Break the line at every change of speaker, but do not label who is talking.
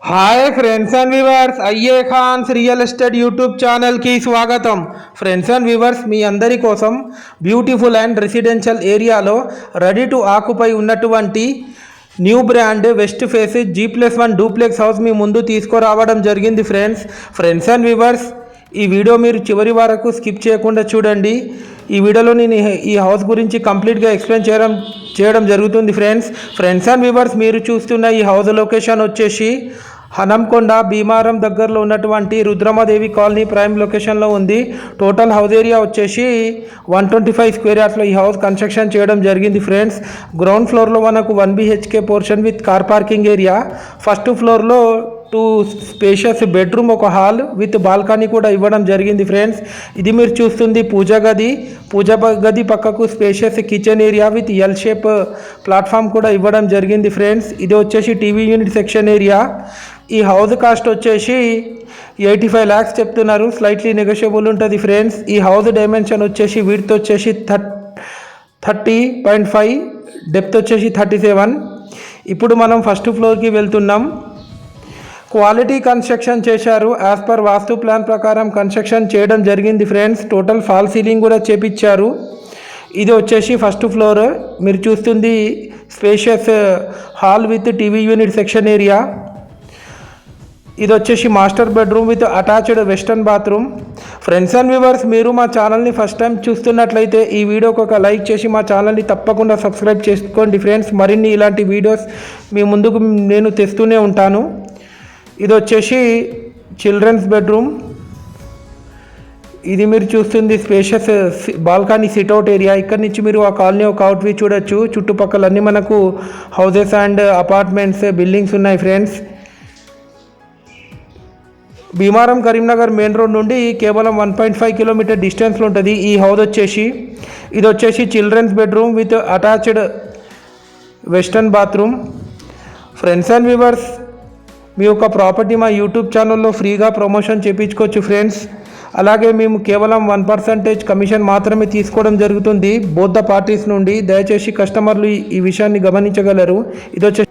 Hi friends and viewers, అయ్యే ఖాన్స్ real estate YouTube ఛానల్కి స్వాగతం. ఫ్రెండ్స్ అండ్ వ్యూవర్స్, మీ అందరి కోసం బ్యూటిఫుల్ అండ్ రెసిడెన్షియల్ ఏరియాలో రెడీ టు ఆక్యుపై ఉన్నటువంటి new brand west face G+1 duplex house మీ ముందు తీసుకురావడం జరిగింది. ఫ్రెండ్స్ అండ్ వ్యూవర్స్, ఈ వీడియో మీరు చివరి వరకు స్కిప్ చేయకుండా చూడండి. ఈ వీడియోలో నేను ఈ హౌస్ గురించి కంప్లీట్గా ఎక్స్ప్లెయిన్ చేయడం జరుగుతుంది. ఫ్రెండ్స్ అండ్ వ్యూవర్స్, మీరు చూస్తున్న ఈ హౌస్ లొకేషన్ వచ్చేసి హనంకొండ భీమారం దగ్గరలో ఉన్నటువంటి రుద్రమాదేవి కాలనీ ప్రైమ్ లొకేషన్లో ఉంది. టోటల్ హౌస్ ఏరియా వచ్చేసి 125 స్క్వేర్ యార్డ్స్లో ఈ హౌస్ కన్స్ట్రక్షన్ చేయడం జరిగింది. గ్రౌండ్ ఫ్లోర్లో మనకు 1 BHK portion with car parking area, first ఫ్లోర్లో 2 స్పేషియస్ బెడ్రూమ్, ఒక హాల్ విత్ బాల్కనీ కూడా ఇవ్వడం జరిగింది. ఇది మీరు చూస్తుంది పూజా గది పక్కకు spacious kitchen area with L shape platform కూడా ఇవ్వడం జరిగింది. ఇది వచ్చేసి టీవీ యూనిట్ సెక్షన్ ఏరియా. ఈ హౌస్ కాస్ట్ వచ్చేసి 85 lakhs చెప్తున్నారు, స్లైట్లీ నెగోషియబుల్ ఉంటుంది. ఈ హౌస్ డైమెన్షన్ వచ్చేసి విడ్త్ వచ్చేసి 30.5, డెప్త్ వచ్చేసి 37. ఇప్పుడు మనం ఫస్ట్ ఫ్లోర్కి వెళ్తున్నాం. క్వాలిటీ కన్స్ట్రక్షన్ చేశారు, యాజ్ పర్ వాస్తు ప్లాన్ ప్రకారం కన్స్ట్రక్షన్ చేయడం జరిగింది. టోటల్ ఫాల్ సీలింగ్ కూడా చేపించారు. ఇది వచ్చేసి ఫస్ట్ ఫ్లోర్, మీరు చూస్తుంది spacious hall with TV unit section area. ఇది వచ్చేసి master bedroom with attached western bathroom. Friends and viewers, మీరు మా ఛానల్ని ఫస్ట్ టైం చూస్తున్నట్లయితే ఈ వీడియోకి ఒక లైక్ చేసి మా ఛానల్ని తప్పకుండా సబ్స్క్రైబ్ చేసుకోండి. మరిన్ని ఇలాంటి వీడియోస్ మీ ముందుకు నేను తెస్తూనే ఉంటాను. ఇది వచ్చేసి చిల్డ్రన్స్ బెడ్రూమ్. ఇది మీరు చూస్తుంది స్పేషియస్ బాల్కనీ సిట్అవుట్ ఏరియా. ఇక్కడ నుంచి మీరు ఆ కాలనీ ఒక అవుట్ వ్యూ చూడొచ్చు. చుట్టుపక్కల అన్నీ మనకు హౌసెస్ అండ్ అపార్ట్మెంట్స్, బిల్డింగ్స్ ఉన్నాయి. భీమారం కరీంనగర్ మెయిన్ రోడ్ నుండి కేవలం 1.5 కిలోమీటర్ డిస్టెన్స్లో ఉంటుంది ఈ హౌస్ వచ్చేసి. ఇది వచ్చేసి children's bedroom with attached western bathroom. Friends and viewers, మీ యొక్క ప్రాపర్టీ మా యూట్యూబ్ ఛానల్లో ఫ్రీగా ప్రమోషన్ చేయించుకోవచ్చు. అలాగే మేము కేవలం 1% కమిషన్ మాత్రమే తీసుకోవడం జరుగుతుంది బోత్ ద పార్టీస్ నుండి. దయచేసి కస్టమర్లు ఈ విషయాన్ని గమనించగలరు. ఇది వచ్చేసి